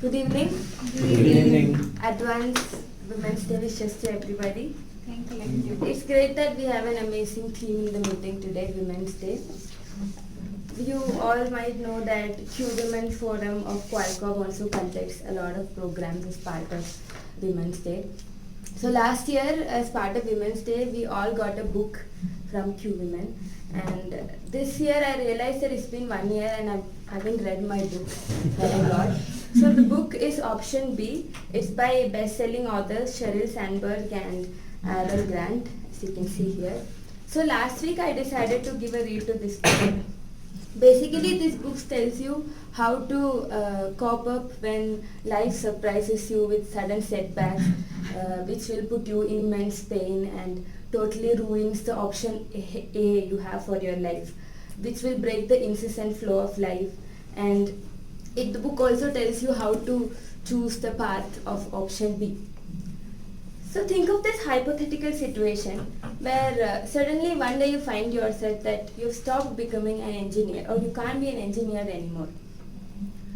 Good evening. Good evening. Advance Women's Day wishes to everybody. Thank you. It's great that we have an amazing theme in the meeting today, Women's Day. You all might know that Q Women Forum of Qualcomm also conducts a lot of programs as part of Women's Day. So last year, as part of Women's Day, we all got a book from Q Women. And this year I realized that it's been 1 year and I haven't read my book that I got. So the book is option B. It's by best-selling authors Sheryl Sandberg and Aaron Grant, as you can see here. So last week I decided to give a read to this book. Basically, this book tells you how to cope up when life surprises you with sudden setbacks, which will put you in immense pain and totally ruins the option A you have for your life, which will break the incessant flow of life. And the book also tells you how to choose the path of option B. So think of this hypothetical situation where suddenly one day you find yourself that you've stopped becoming an engineer or you can't be an engineer anymore.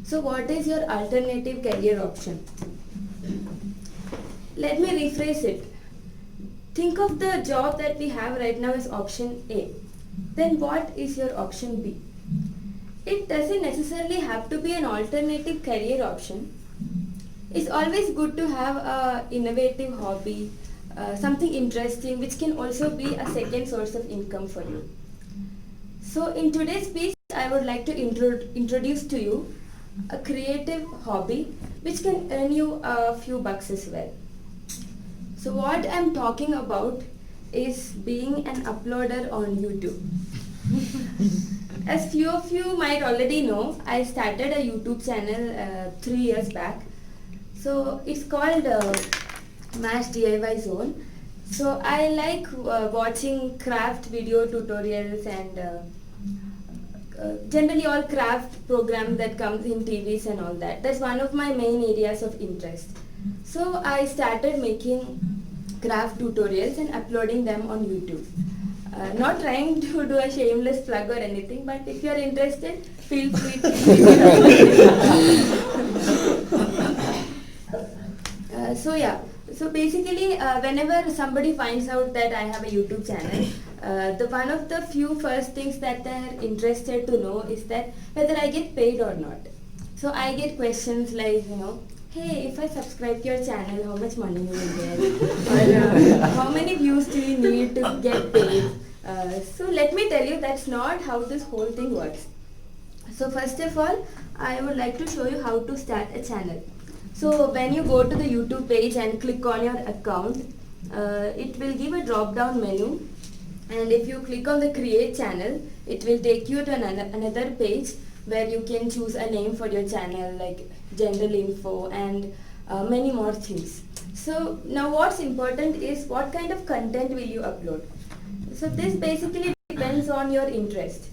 So what is your alternative career option? Let me rephrase it. Think of the job that we have right now as option A. Then what is your option B? It doesn't necessarily have to be an alternative career option. It's always good to have an innovative hobby, something interesting which can also be a second source of income for you. So in today's speech, I would like to introduce to you a creative hobby which can earn you a few bucks as well. So what I'm talking about is being an uploader on YouTube. As few of you might already know, I started a YouTube channel 3 years back. So it's called Mash DIY Zone. So I like watching craft video tutorials and generally all craft programs that comes in TVs and all that. That's one of my main areas of interest. So I started making craft tutorials and uploading them on YouTube. Not trying to do a shameless plug or anything, but if you are interested, feel free to. So basically, whenever somebody finds out that I have a YouTube channel, the one of the few first things that they're interested to know is that whether I get paid or not. So I get questions like, hey, if I subscribe to your channel, how much money you will get? Or how many views do you need to get paid? So let me tell you, that's not how this whole thing works. So first of all, I would like to show you how to start a channel. So when you go to the YouTube page and click on your account, it will give a drop down menu, and if you click on the create channel, it will take you to another page where you can choose a name for your channel like general info and many more things. So now what's important is what kind of content will you upload. So this basically depends on your interest.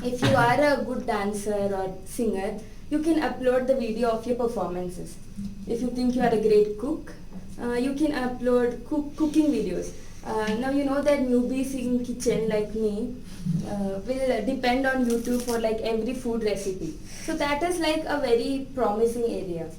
If you are a good dancer or singer, you can upload the video of your performances. If you think you are a great cook, you can upload cooking videos. Now you know that newbies in kitchen like me will depend on YouTube for like every food recipe. So that is like a very promising area.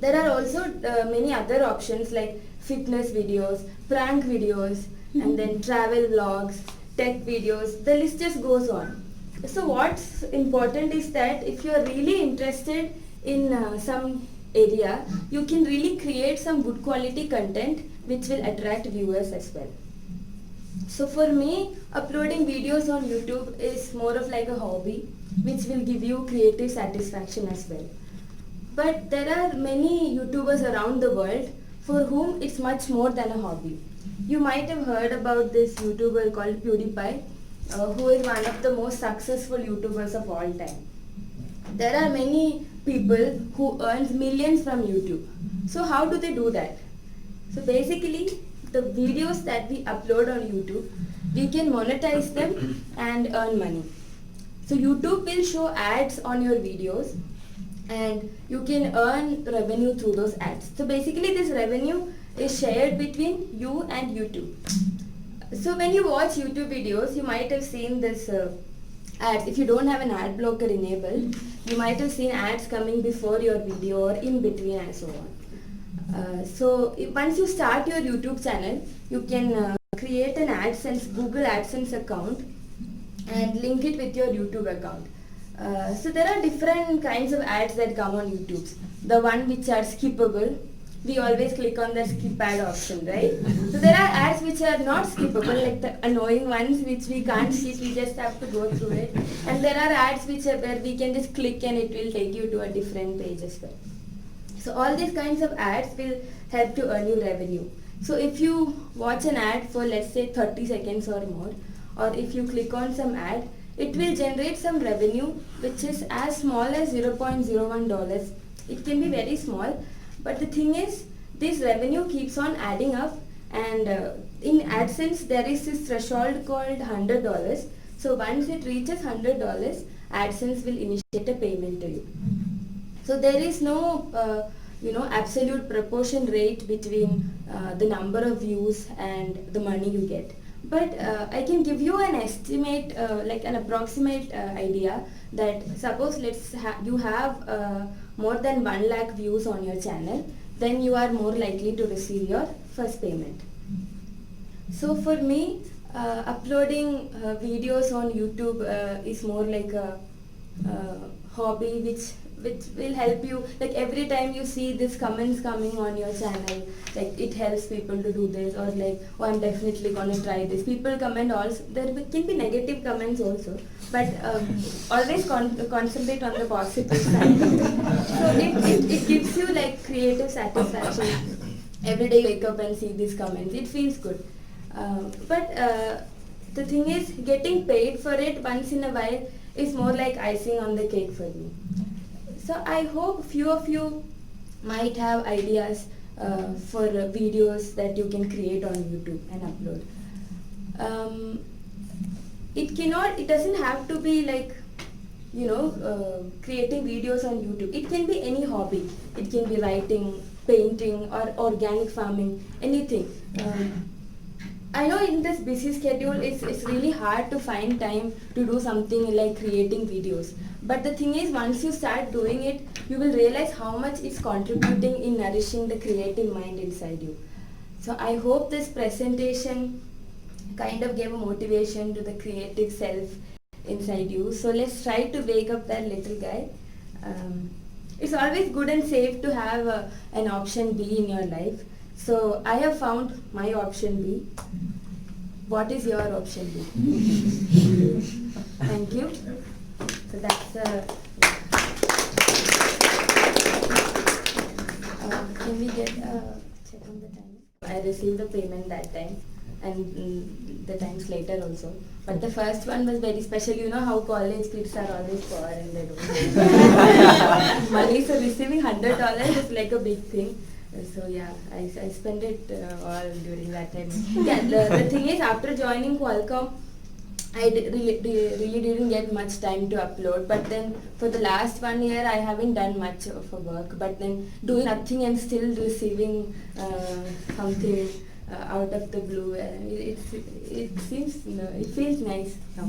There are also many other options like fitness videos, prank videos, and then travel vlogs, tech videos. The list just goes on. So what's important is that if you are really interested in some area, you can really create some good quality content which will attract viewers as well. So for me, uploading videos on YouTube is more of like a hobby which will give you creative satisfaction as well. But there are many YouTubers around the world for whom it's much more than a hobby. You might have heard about this YouTuber called PewDiePie, who is one of the most successful YouTubers of all time. There are many people who earn millions from YouTube. So how do they do that? So basically, the videos that we upload on YouTube, we can monetize them and earn money. So YouTube will show ads on your videos and you can earn revenue through those ads. So basically this revenue is shared between you and YouTube. So when you watch YouTube videos, you might have seen this ads. If you don't have an ad blocker enabled, you might have seen ads coming before your video or in between and so on. Once you start your YouTube channel, you can create an AdSense, Google AdSense account and link it with your YouTube account. So there are different kinds of ads that come on YouTube. The one which are skippable, we always click on the skip ad option, right? So there are ads which are not skippable, like the annoying ones which we can't skip, we just have to go through it. And there are ads which are where we can just click and it will take you to a different page as well. So all these kinds of ads will help to earn you revenue. So if you watch an ad for let's say 30 seconds or more, or if you click on some ad, it will generate some revenue which is as small as $0.01. It can be very small, but the thing is this revenue keeps on adding up, and in AdSense there is this threshold called $100. So once it reaches $100, AdSense will initiate a payment to you. So there is no absolute proportion rate between the number of views and the money you get. But I can give you an estimate, like an approximate idea that suppose you have more than 1 lakh views on your channel, then you are more likely to receive your first payment. So for me, uploading videos on YouTube is more like a hobby which will help you, like every time you see these comments coming on your channel, like it helps people to do this, or like, oh, I'm definitely gonna try this. People comment also, there can be negative comments also, but always concentrate on the positive side. So it gives you like creative satisfaction. Every day you wake up and see these comments, it feels good. But the thing is, getting paid for it once in a while is more like icing on the cake for me. So I hope few of you might have ideas for videos that you can create on YouTube and upload. It doesn't have to be like, creating videos on YouTube. It can be any hobby. It can be writing, painting, or organic farming, anything. I know in this busy schedule, it's really hard to find time to do something like creating videos. But the thing is, once you start doing it, you will realize how much it's contributing in nourishing the creative mind inside you. So I hope this presentation kind of gave a motivation to the creative self inside you. So let's try to wake up that little guy. It's always good and safe to have an option B in your life. So I have found my option B. What is your option B? Thank you. So that's can we get a check on the time? I received the payment that time and the times later also. But the first one was very special. You know how college kids are always poor and they don't have money. So receiving $100 is like a big thing. So yeah, I spent it all during that time. Yeah, the thing is, after joining Qualcomm, I really didn't get much time to upload. But then for the last 1 year, I haven't done much of a work. But then doing nothing and still receiving something out of the blue, it feels nice now.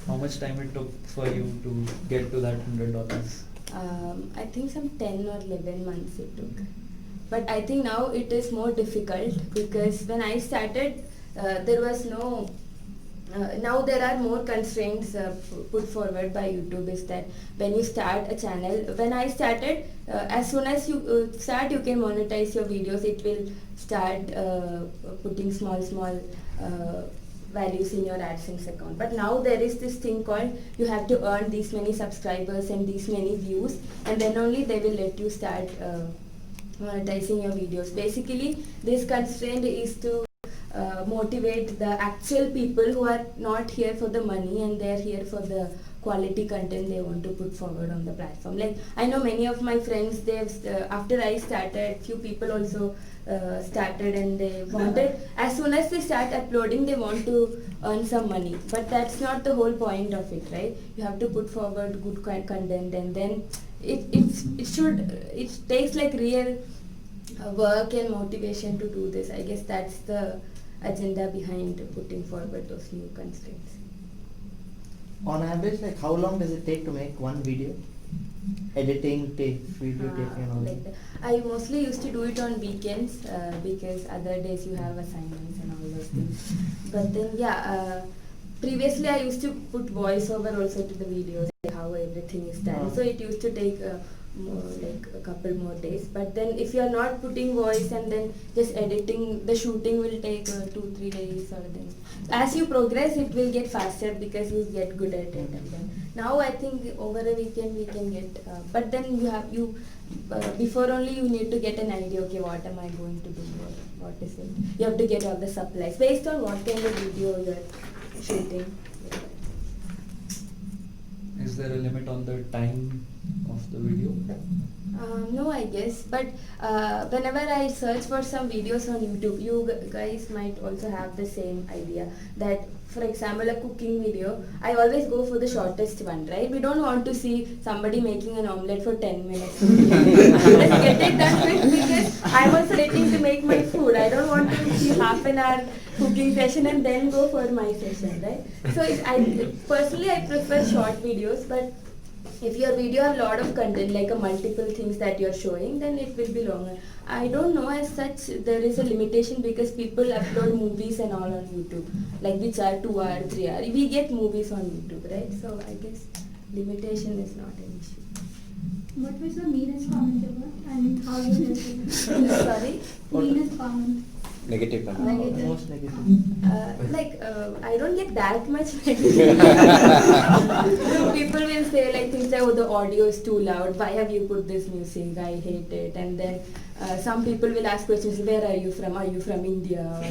How much time it took for you to get to that $100? I think some 10 or 11 months it took. But I think now it is more difficult because when I started, there was no, now there are more constraints put forward by YouTube. Is that when you start a channel, when I started, as soon as you start, you can monetize your videos. It will start putting small values in your AdSense account. But now there is this thing called you have to earn these many subscribers and these many views, and then only they will let you start monetizing your videos. Basically, this constraint is to motivate the actual people who are not here for the money and they are here for the quality content they want to put forward on the platform. Like I know many of my friends, they've after I started, few people also started and they wanted, as soon as they start uploading, they want to earn some money. But that's not the whole point of it, right? You have to put forward good content, and then it takes like real work and motivation to do this. I guess that's the agenda behind putting forward those new constraints. On average, like how long does it take to make one video? Editing, video taking and all Like that. I mostly used to do it on weekends because other days you have assignments and all those things. But then previously I used to put voiceover also to the videos, like how everything is done. So it used to take like a couple more days. But then if you are not putting voice and then just editing, the shooting will take 2-3 days or then. As you progress, it will get faster because you get good at it. And then now I think over a weekend we can get. But then before only you need to get an idea. Okay, what am I going to do? What is it? You have to get all the supplies based on what kind of video you are shooting. Is there a limit on the time of the video? No, I guess. But whenever I search for some videos on YouTube, you guys might also have the same idea that, for example, a cooking video, I always go for the shortest one, right? We don't want to see somebody making an omelette for 10 minutes. Let's get it done quick because I'm also waiting to make my food. I don't want to see half an hour cooking session and then go for my session, right? So personally I prefer short videos, but if your video have a lot of content, like multiple things that you're showing, then it will be longer. I don't know as such there is a limitation because people upload movies and all on YouTube, like which are 2 hour, 3 hour. We get movies on YouTube, right? So I guess limitation is not an issue. What was the meanest comment ever and how you helped? Sorry? Meanest comment. Negative comment. Most negative. I don't get that much negative. So people will say like things like, oh, the audio is too loud. Why have you put this music? I hate it. And then some people will ask questions. Where are you from? Are you from India? Or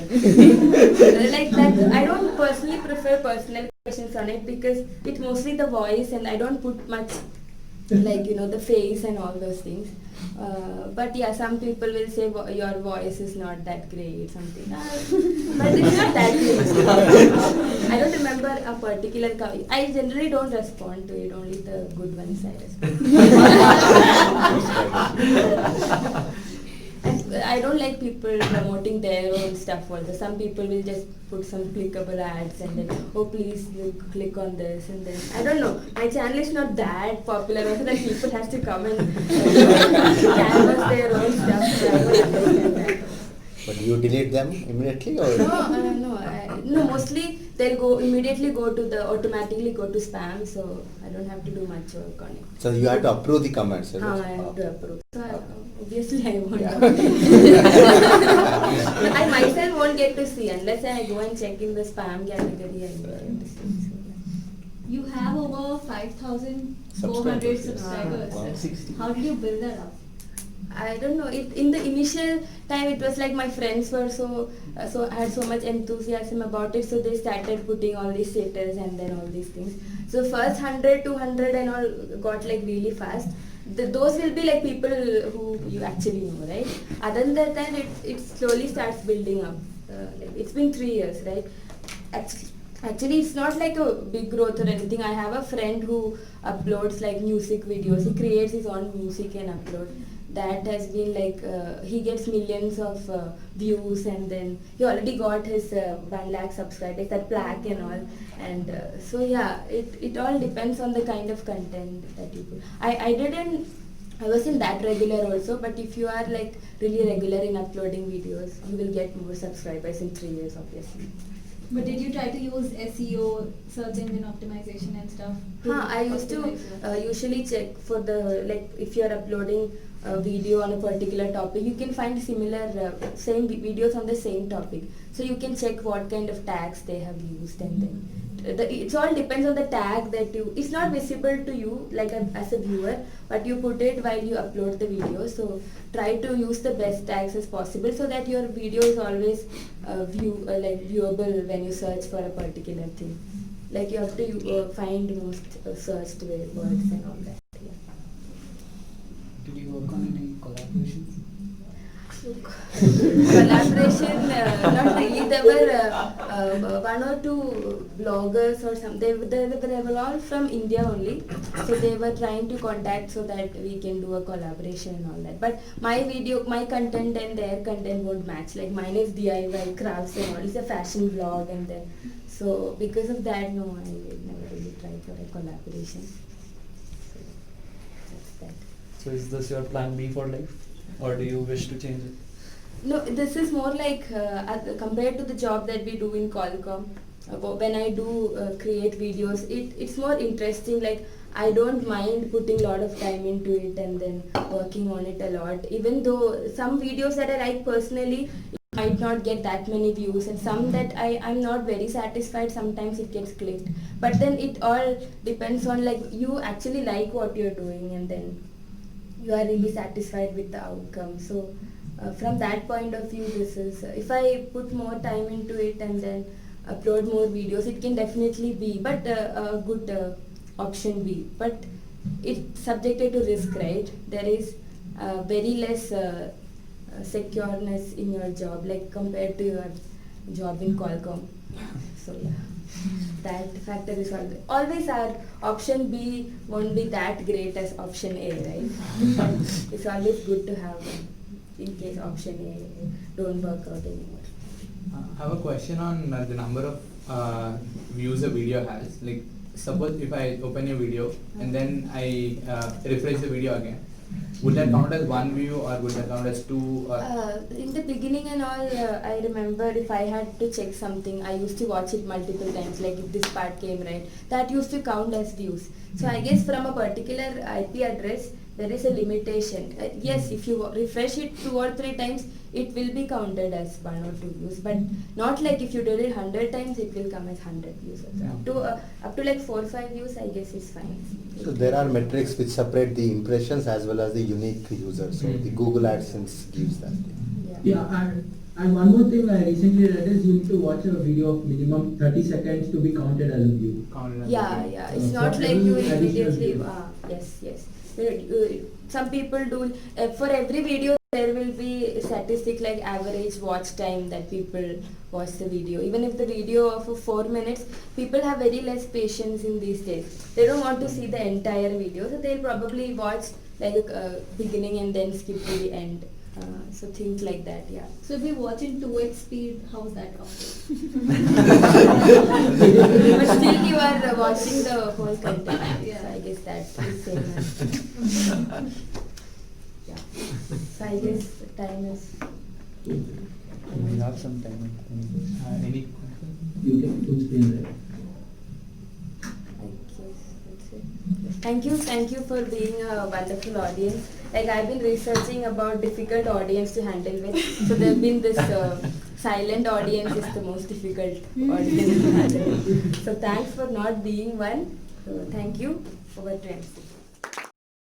like that. I don't personally prefer personal questions on it because it's mostly the voice, and I don't put much like the face and all those things. But yeah, some people will say your voice is not that great, something. But it's not that great. I don't remember a particular comment. I generally don't respond to it, only the good ones I respond. And I don't like people promoting their own stuff also. Some people will just put some clickable ads and then, oh please click on this, and then, I don't know, my channel is not that popular also that people have to come and canvas their own stuff, so I don't understand that. But you delete them immediately or? No, mostly they'll automatically go to spam, so I don't have to do much work on it. So you have to approve the comments. Is it? I have to approve. So obviously I won't. Yeah. I myself won't get to see unless I go and check in the spam category and get to see. So, You have over 5,400 Subscribers, yes. subscribers. Wow. 60. How did you build that up? I don't know. In the initial time, it was like my friends were so had so much enthusiasm about it, so they started putting all these status and then all these things. So first 100, 200 and all got like really fast. Those will be like people who you actually know, right? Other than that, it slowly starts building up. Like it's been 3 years, right? Actually, it's not like a big growth or anything. I have a friend who uploads like music videos. He creates his own music and upload. That has been like, he gets millions of views, and then he already got his 1 lakh subscribers, that plaque and all. And so yeah, it all depends on the kind of content that you put. I wasn't that regular also, but if you are like really regular in uploading videos, you will get more subscribers in 3 years, obviously. But did you try to use SEO, search engine optimization and stuff? I used to usually check for like if you are uploading a video on a particular topic, you can find similar same videos on the same topic. So you can check what kind of tags they have used, and then it all depends on the tag that it's not visible to you like as a viewer, but you put it while you upload the video. So try to use the best tags as possible so that your video is always viewable when you search for a particular thing. Like you have to find most searched words and all that. Yeah. Did you work on any collaborations? Collaboration, not really. There were 1 or 2 bloggers or something. They were all from India only. So they were trying to contact so that we can do a collaboration and all that. But my content and their content won't match. Like mine is DIY crafts and all. It's a fashion blog, and then so because of that, no, I never really tried for a collaboration. So that's that. So is this your plan B for life, or do you wish to change it? No, this is more like compared to the job that we do in Qualcomm. When I do create videos, it's more interesting. Like I don't mind putting a lot of time into it and then working on it a lot. Even though some videos that I like personally might not get that many views, and some that I'm not very satisfied, sometimes it gets clicked. But then it all depends on like you actually like what you're doing, and then you are really satisfied with the outcome. So from that point of view, this is if I put more time into it and then upload more videos, it can definitely be but a good option B. But it's subjected to risk, right? There is very less secureness in your job, like compared to your job in Qualcomm. So yeah, that factor is always our option B won't be that great as option A, right? But it's always good to have one in case option A don't work out anymore. I have a question on the number of views a video has. Like, suppose if I open a video and then I refresh the video again, would that count as one view or would that count as two? In the beginning and all, I remember if I had to check something, I used to watch it multiple times. Like if this part came right, that used to count as views. So I guess from a particular IP address, there is a limitation. Yes, if you refresh it 2 or 3 times, it will be counted as 1 or 2 views. But not like if you did it 100 times, it will come as 100 views. Up to like 4 or 5 views, I guess is fine. So there are metrics which separate the impressions as well as the unique users. So the Google AdSense gives that. Yeah, and one more thing I recently read is you need to watch a video of minimum 30 seconds to be counted as a view. Yeah. It's So not for like every you additional immediately. video. Yes. Some people do. For every video, there will be statistic like average watch time that people watch the video. Even if the video of 4 minutes, people have very less patience in these days. They don't want to see the entire video, so they'll probably watch like beginning and then skip to the end. So things like that, yeah. So if we watch in 2x speed, how's that counted? But still you are watching the whole content. Yeah. So I guess that is same. Yeah. So I guess time is. We have some time. Any questions? You can full screen, right? Thank you for being a wonderful audience. Like I've been researching about difficult audience to handle with. So there've been this silent audience is the most difficult audience to handle. So thanks for not being one. So thank you. Over to MC.